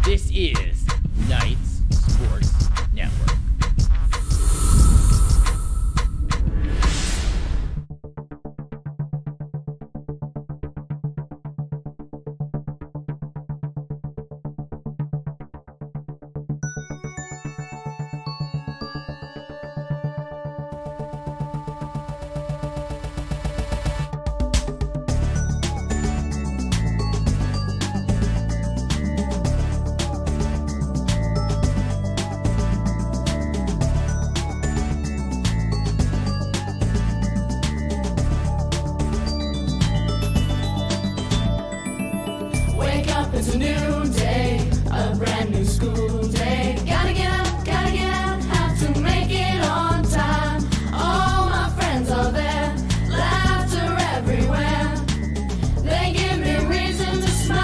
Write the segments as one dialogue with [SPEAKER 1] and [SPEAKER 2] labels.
[SPEAKER 1] This is Knights Sports Network.
[SPEAKER 2] It's a new day, a brand new school day. Gotta get out, have to make it on time. All my friends are there, laughter everywhere. They give me reason to smile.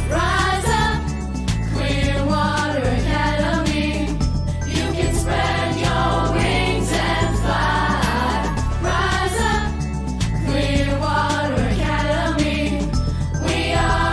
[SPEAKER 2] Rise up, Clearwater Academy. You can spread your wings and fly. Rise up, Clearwater Academy. We are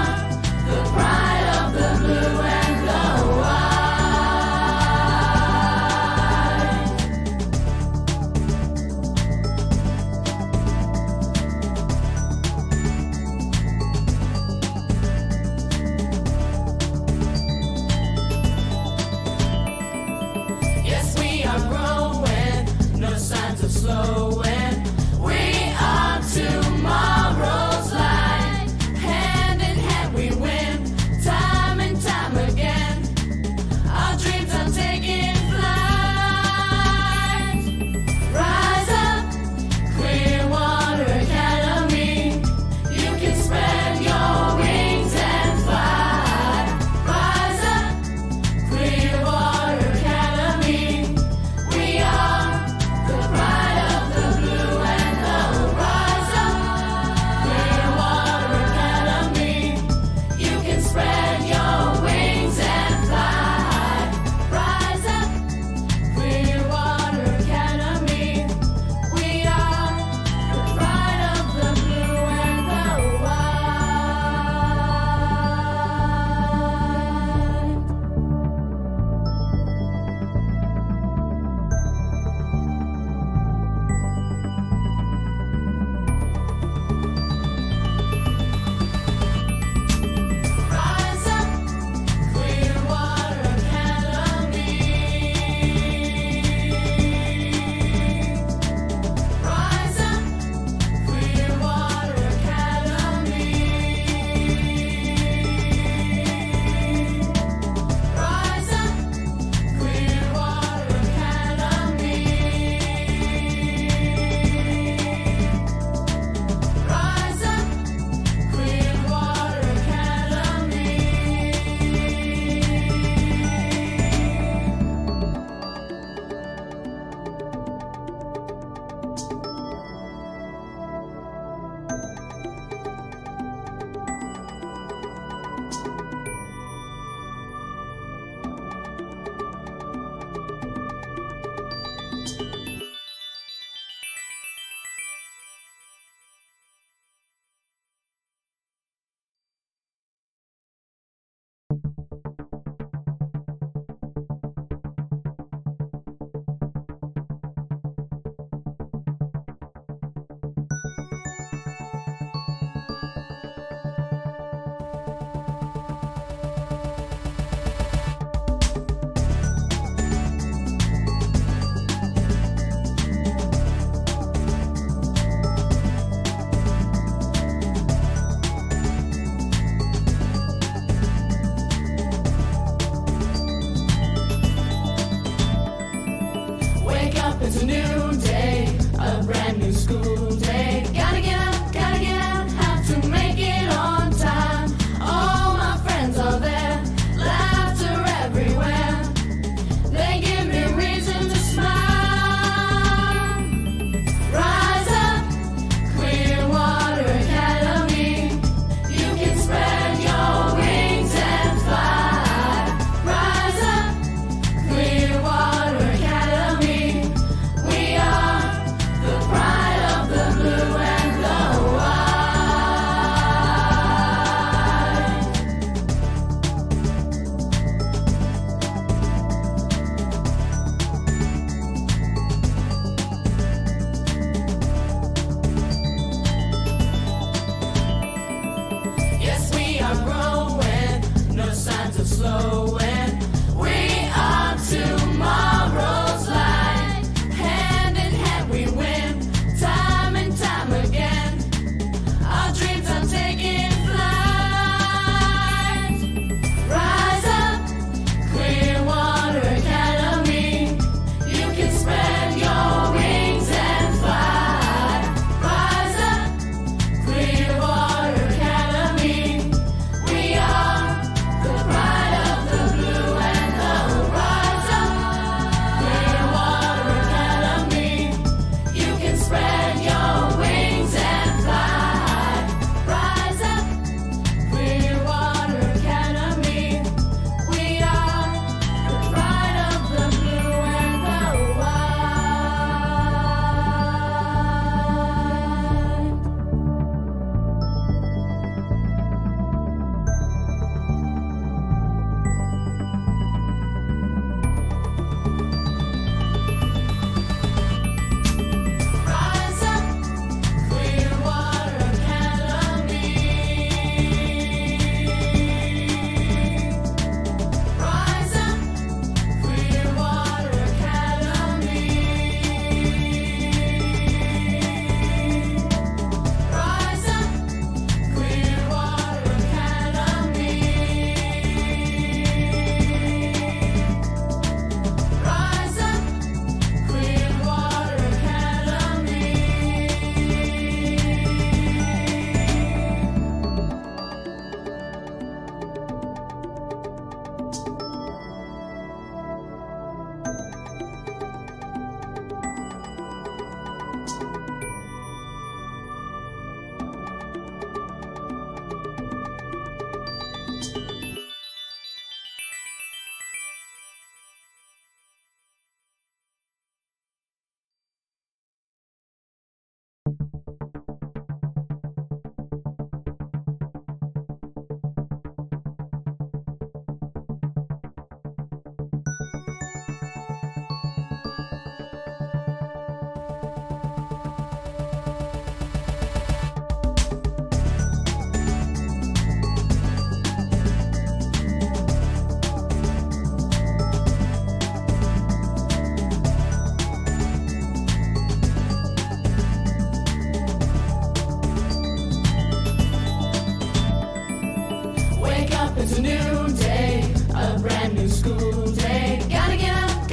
[SPEAKER 2] It's a new day, a brand new school day. Gotta get out,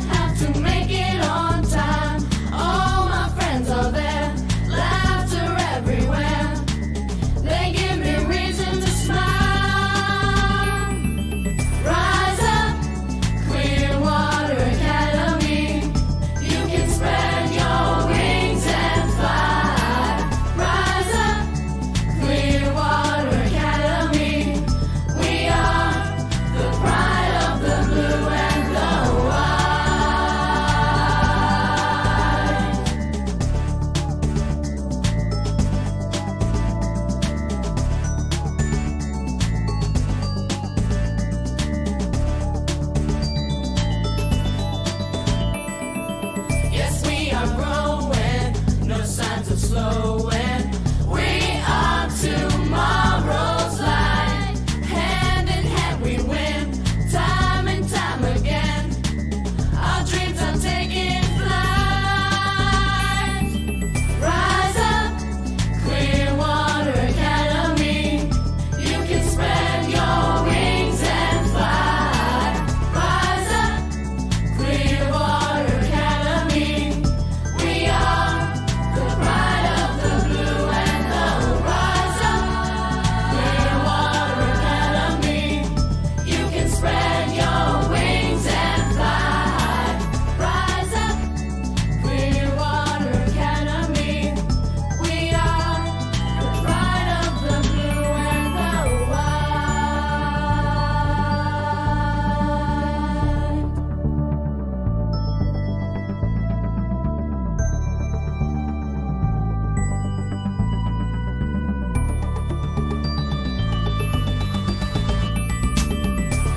[SPEAKER 2] have to make it on time. All my friends are there, laughter everywhere. They give me reason to smile. Rise up, Clearwater Academy. You can spread your wings and fly. Rise up, Clearwater Academy. We are the pride of the blue and the white. Yes, we are growing, no signs of slowing. We are tomorrow's light. Hand in hand we win, time and time again. Our dreams are taking flight. Rise up, Clearwater Academy. You can spread your wings and fly. Rise up, Clearwater Academy. We are the pride of the blue and the rise up, Clearwater Academy. You can spread your wings and fly. Rise up, Clearwater Academy. We are the pride of the blue and the white.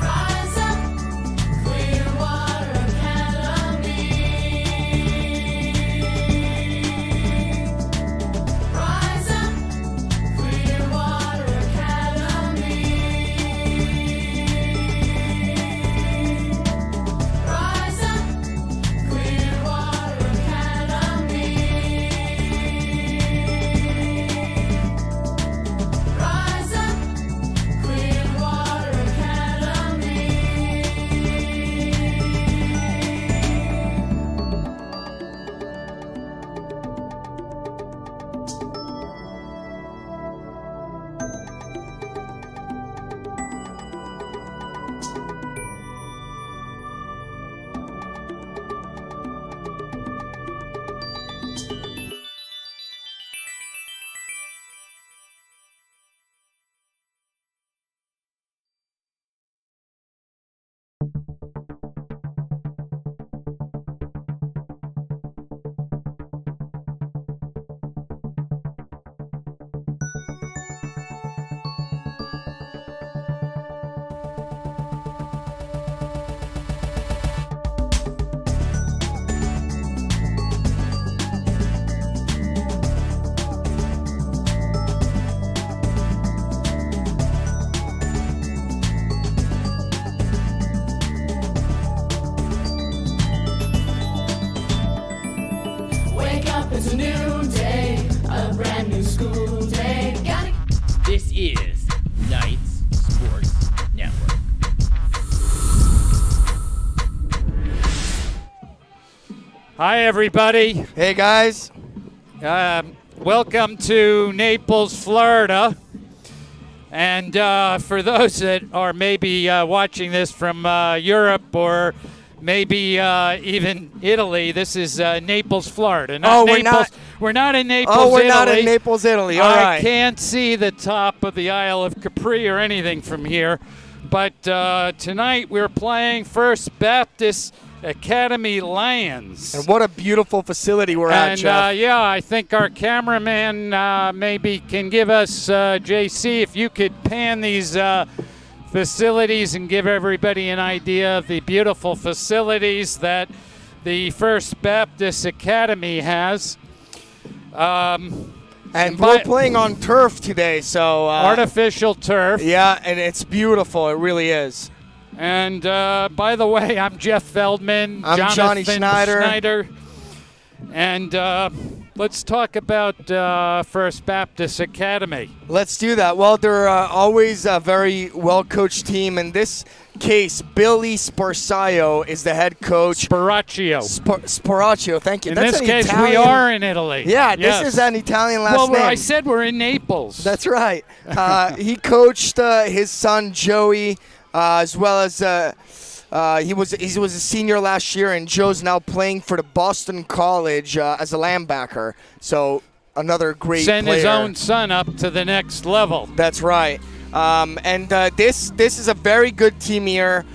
[SPEAKER 2] Rise up, Clearwater Academy. Rise up, Clearwater Academy. Rise up, Clearwater Academy. Rise up, Clearwater Academy. Wake up, it's a new day, a brand new school day. Gotta
[SPEAKER 1] This is Knights Sports Network.
[SPEAKER 3] Hi, everybody.
[SPEAKER 4] Hey guys.
[SPEAKER 3] Welcome to Naples, Florida. And for those that are maybe watching this from Europe or maybe even Italy, this is Naples, Florida. Not
[SPEAKER 4] Oh,
[SPEAKER 3] Naples. We're not in Naples,
[SPEAKER 4] Oh, we're
[SPEAKER 3] Italy.
[SPEAKER 4] not in Naples, Italy. All
[SPEAKER 3] I
[SPEAKER 4] right.
[SPEAKER 3] can't see the top of the Isle of Capri or anything from here. But tonight we're playing First Baptist Academy lands.
[SPEAKER 4] And what a beautiful facility we're at,
[SPEAKER 3] And
[SPEAKER 4] Jeff.
[SPEAKER 3] yeah, I think our cameraman maybe can give us, JC, if you could pan these facilities and give everybody an idea of the beautiful facilities that the First Baptist Academy has.
[SPEAKER 4] And we're playing on turf today, so
[SPEAKER 3] artificial turf.
[SPEAKER 4] Yeah, and it's beautiful. It really is.
[SPEAKER 3] And by the way, I'm Jeff Feldman.
[SPEAKER 4] I'm
[SPEAKER 3] Jonathan
[SPEAKER 4] Johnny Schneider.
[SPEAKER 3] And let's talk about First Baptist Academy.
[SPEAKER 4] Let's do that. Well, they're always a very well-coached team. In this case, Billy Sparsaio is the head coach.
[SPEAKER 3] Sparaccio.
[SPEAKER 4] Sparaccio, thank you.
[SPEAKER 3] In
[SPEAKER 4] That's
[SPEAKER 3] this case,
[SPEAKER 4] Italian.
[SPEAKER 3] we are in Italy.
[SPEAKER 4] Yeah,
[SPEAKER 3] yes.
[SPEAKER 4] this is an Italian last
[SPEAKER 3] well,
[SPEAKER 4] name.
[SPEAKER 3] I said we're in Naples.
[SPEAKER 4] That's right. He coached his son Joey, as well as he was a senior last year, and Joe's now playing for the Boston College as a linebacker. So another great
[SPEAKER 3] Send
[SPEAKER 4] player.
[SPEAKER 3] his own son up to the next level.
[SPEAKER 4] That's right. And this is a very good team here,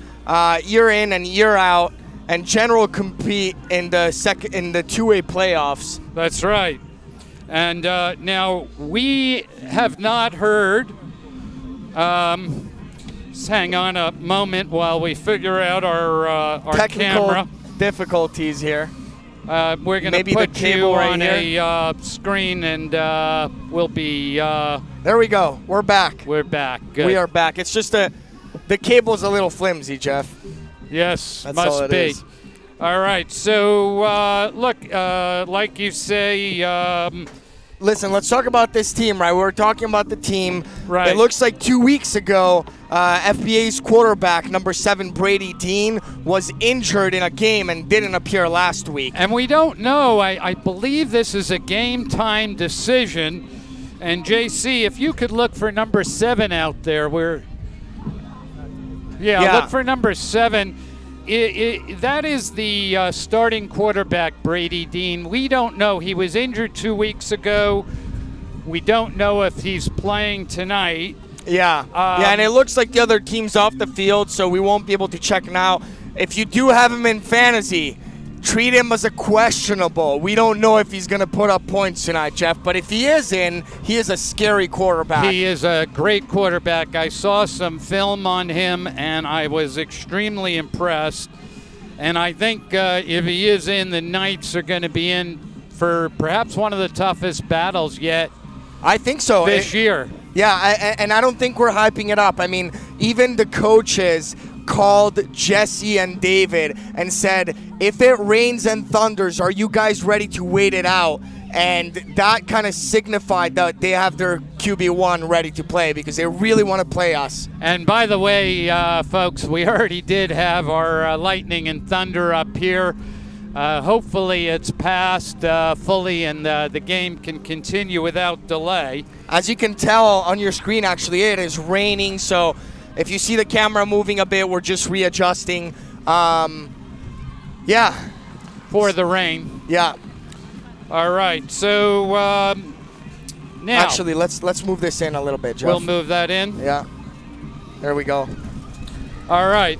[SPEAKER 4] year in and year out, and general compete in the two-way playoffs.
[SPEAKER 3] That's right. And now we have not heard. Just hang on a moment while we figure out our
[SPEAKER 4] Technical
[SPEAKER 3] camera.
[SPEAKER 4] difficulties here.
[SPEAKER 3] We're going to put you on a screen, and we'll be.
[SPEAKER 4] There we go. We're back.
[SPEAKER 3] We're back. Good.
[SPEAKER 4] We are back. It's just the cable's a little flimsy, Jeff.
[SPEAKER 3] Yes,
[SPEAKER 4] That's
[SPEAKER 3] must
[SPEAKER 4] all it
[SPEAKER 3] be.
[SPEAKER 4] is.
[SPEAKER 3] All right. So look, like you say.
[SPEAKER 4] Listen, let's talk about this team, right? We were talking about the team.
[SPEAKER 3] Right.
[SPEAKER 4] It looks like 2 weeks ago, FBA's quarterback, number 7, Brady Dean, was injured in a game and didn't appear last week.
[SPEAKER 3] And we don't know. I believe this is a game-time decision. And, JC, if you could look for number 7 out there. Yeah, look for number 7. That is the starting quarterback, Brady Dean. We don't know. He was injured 2 weeks ago. We don't know if he's playing tonight.
[SPEAKER 4] Yeah, and it looks like the other team's off the field, so we won't be able to check now. If you do have him in fantasy, treat him as a questionable. We don't know if he's going to put up points tonight, Jeff, but if he is in, he is a scary quarterback.
[SPEAKER 3] He is a great quarterback. I saw some film on him, and I was extremely impressed. And I think if he is in, the Knights are going to be in for perhaps one of the toughest battles yet.
[SPEAKER 4] I think so.
[SPEAKER 3] This year.
[SPEAKER 4] Yeah, and I don't think we're hyping it up. I mean, even the coaches called Jesse and David and said, if it rains and thunders, are you guys ready to wait it out? And that kind of signified that they have their QB1 ready to play because they really want to play us.
[SPEAKER 3] And by the way, folks, we already did have our lightning and thunder up here. Hopefully it's passed fully and the game can continue without delay.
[SPEAKER 4] As you can tell on your screen, actually, it is raining. So if you see the camera moving a bit, we're just readjusting. Yeah.
[SPEAKER 3] For the rain.
[SPEAKER 4] Yeah.
[SPEAKER 3] All right. So now.
[SPEAKER 4] Actually, let's move this in a little bit, Jeff.
[SPEAKER 3] We'll move that in.
[SPEAKER 4] Yeah. There we go.
[SPEAKER 3] All right.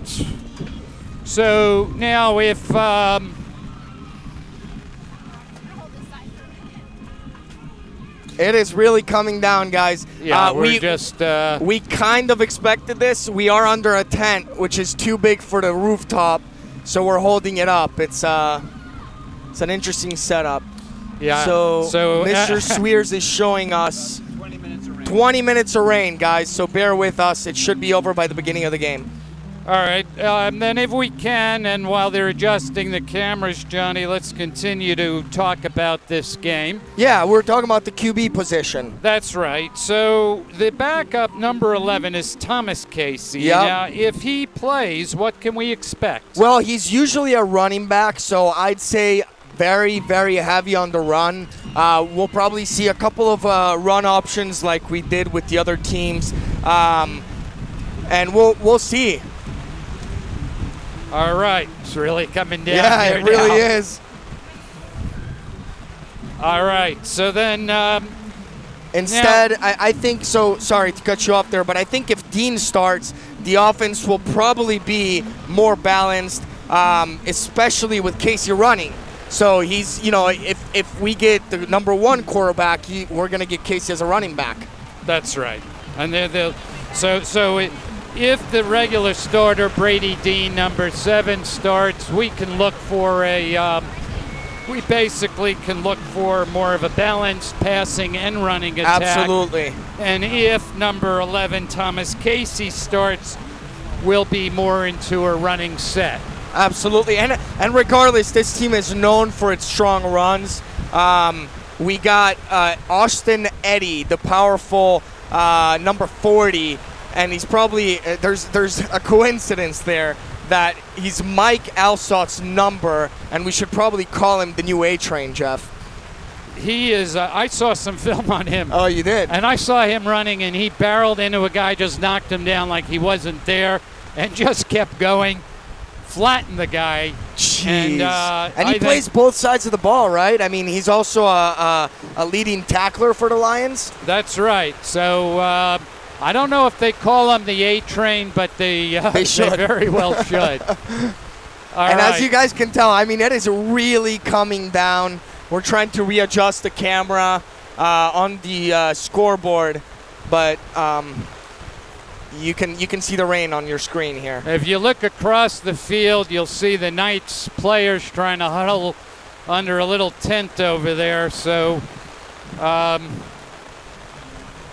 [SPEAKER 3] So now if
[SPEAKER 4] it is really coming down, guys.
[SPEAKER 3] Yeah,
[SPEAKER 4] we kind of expected this. We are under a tent, which is too big for the rooftop, so we're holding it up. It's an interesting setup.
[SPEAKER 3] Yeah.
[SPEAKER 4] So Mr.
[SPEAKER 3] uh,
[SPEAKER 4] Swears is showing us 20 minutes of rain, guys. So bear with us. It should be over by the beginning of the game.
[SPEAKER 3] All right, then if we can, and while they're adjusting the cameras, Johnny, let's continue to talk about this game.
[SPEAKER 4] Yeah, we're talking about the QB position.
[SPEAKER 3] That's right. So the backup number 11 is Thomas Casey.
[SPEAKER 4] Yep.
[SPEAKER 3] Now, if he plays, what can we expect?
[SPEAKER 4] Well, he's usually a running back, so I'd say very, very heavy on the run. We'll probably see a couple of run options like we did with the other teams, and we'll see.
[SPEAKER 3] All right, it's really coming down.
[SPEAKER 4] Yeah,
[SPEAKER 3] here
[SPEAKER 4] it really
[SPEAKER 3] now.
[SPEAKER 4] is.
[SPEAKER 3] All right, so then
[SPEAKER 4] instead, I think so. Sorry to cut you off there, but I think if Dean starts, the offense will probably be more balanced. especially with Casey running. So he's, you know, if we get the #1 quarterback, we're going to get Casey as a running back.
[SPEAKER 3] That's right. And if the regular starter, Brady Dean, #7, starts, we can look for we basically can look for more of a balanced passing and running attack.
[SPEAKER 4] Absolutely.
[SPEAKER 3] And if #11, Thomas Casey, starts, we'll be more into a running set.
[SPEAKER 4] Absolutely. And regardless, this team is known for its strong runs. We got Austin Eddy, the powerful #40, and he's probably there's a coincidence there that he's Mike Alsott's number, and we should probably call him the new A-Train, Jeff.
[SPEAKER 3] He is. I saw some film on him.
[SPEAKER 4] Oh, you did?
[SPEAKER 3] And I saw him running, and he barreled into a guy, just knocked him down like he wasn't there, and just kept going, flattened the guy.
[SPEAKER 4] Jeez. And he plays both sides of the ball, right? I mean, he's also a leading tackler for the Lions.
[SPEAKER 3] That's right. So I don't know if they call him the A-Train, but they very well should.
[SPEAKER 4] And as you guys can tell, I mean, it is really coming down. We're trying to readjust the camera on the scoreboard, but you can see the rain on your screen here.
[SPEAKER 3] If you look across the field, you'll see the Knights players trying to huddle under a little tent over there. So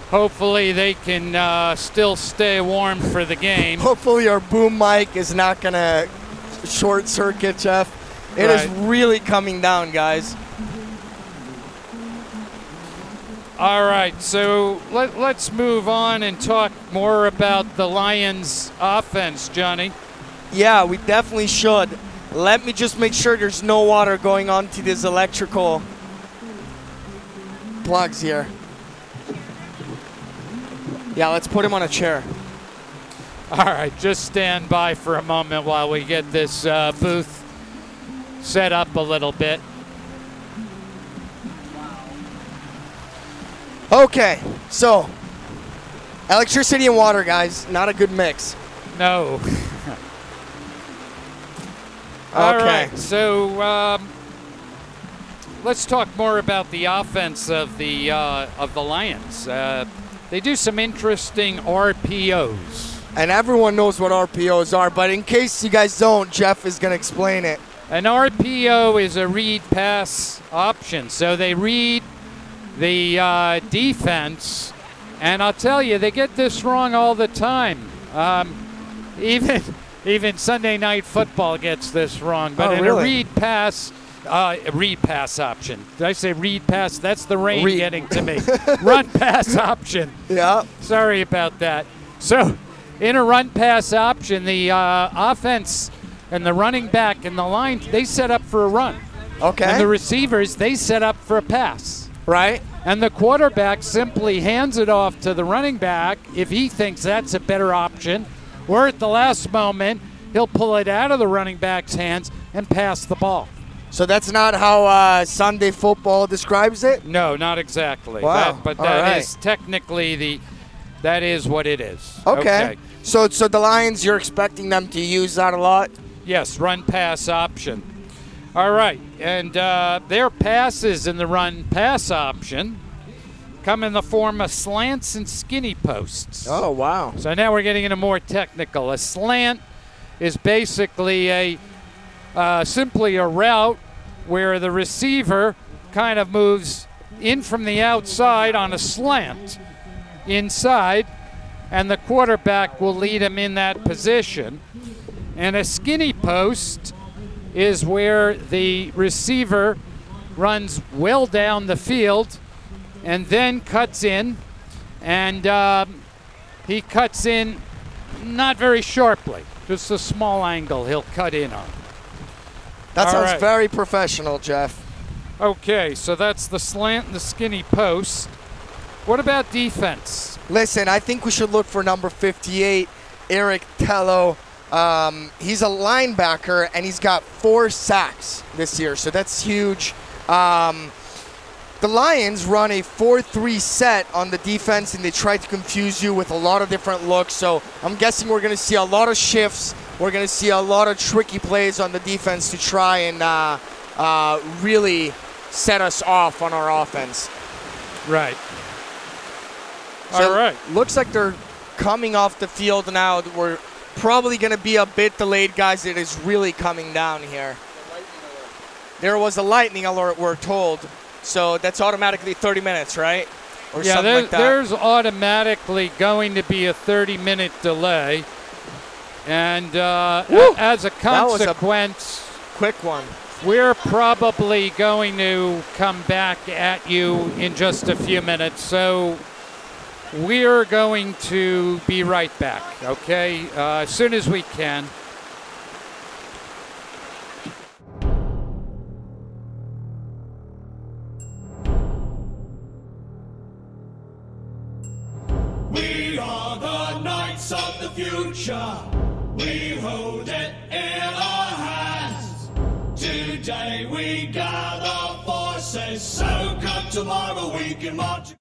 [SPEAKER 3] hopefully they can still stay warm for the game.
[SPEAKER 4] Hopefully our boom mic is not going to short circuit, Jeff. It is really coming down, guys.
[SPEAKER 3] All right, so let's move on and talk more about the Lions offense, Johnny.
[SPEAKER 4] Yeah, we definitely should. Let me just make sure there's no water going on to these electrical plugs here. Yeah, let's put him on a chair.
[SPEAKER 3] All right, just stand by for a moment while we get this booth set up a little bit.
[SPEAKER 4] Okay, so electricity and water, guys, not a good mix.
[SPEAKER 3] No. All right, so let's talk more about the offense of the Lions. They do some interesting RPOs.
[SPEAKER 4] And everyone knows what RPOs are, but in case you guys don't, Jeff is going to explain it.
[SPEAKER 3] An RPO is a read pass option. So they read the defense, and I'll tell you, they get this wrong all the time. Even Sunday Night Football gets this wrong. But in a read pass option. Did I say read pass? That's the rain getting to me. Run pass option.
[SPEAKER 4] Yeah.
[SPEAKER 3] Sorry about that. So in a run pass option, the offense and the running back and the line, they set up for a run.
[SPEAKER 4] Okay.
[SPEAKER 3] And the receivers, they set up for a pass.
[SPEAKER 4] Right.
[SPEAKER 3] And the quarterback simply hands it off to the running back if he thinks that's a better option, or at the last moment, he'll pull it out of the running back's hands and pass the ball. So
[SPEAKER 4] that's not how Sunday football describes it?
[SPEAKER 3] No, not exactly.
[SPEAKER 4] Wow.
[SPEAKER 3] But that is technically that is what it is.
[SPEAKER 4] Okay. So the Lions, you're expecting them to use that a lot?
[SPEAKER 3] Yes, run pass option. All right, and their passes in the run pass option come in the form of slants and skinny posts.
[SPEAKER 4] Oh, wow.
[SPEAKER 3] So now we're getting into more technical. A slant is basically simply a route where the receiver kind of moves in from the outside on a slant inside, and the quarterback will lead him in that position. And a skinny post is where the receiver runs well down the field and then cuts in, and he cuts in not very sharply, just a small angle he'll cut in on.
[SPEAKER 4] That sounds very professional, Jeff.
[SPEAKER 3] Okay, so that's the slant and the skinny post. What about defense?
[SPEAKER 4] Listen, I think we should look for number 58, Eric Tello. He's a linebacker, and he's got 4 sacks this year, so that's huge. The Lions run a 4-3 set on the defense, and they try to confuse you with a lot of different looks, so I'm guessing we're going to see a lot of shifts we're going to see a lot of tricky plays on the defense to try and really set us off on our offense.
[SPEAKER 3] Right.
[SPEAKER 4] So
[SPEAKER 3] All right.
[SPEAKER 4] Looks like they're coming off the field now. We're probably going to be a bit delayed, guys. It is really coming down here. There was a lightning alert, we're told. So that's automatically 30 minutes, right? Or
[SPEAKER 3] yeah,
[SPEAKER 4] something like that.
[SPEAKER 3] There's automatically going to be a 30-minute delay. And as a consequence,
[SPEAKER 4] quick one.
[SPEAKER 3] We're probably going to come back at you in just a few minutes. So we're going to be right back, okay? As soon as we can.
[SPEAKER 5] We are the knights of the future. We hold it in our hands. Today we gather forces, so come tomorrow we can march.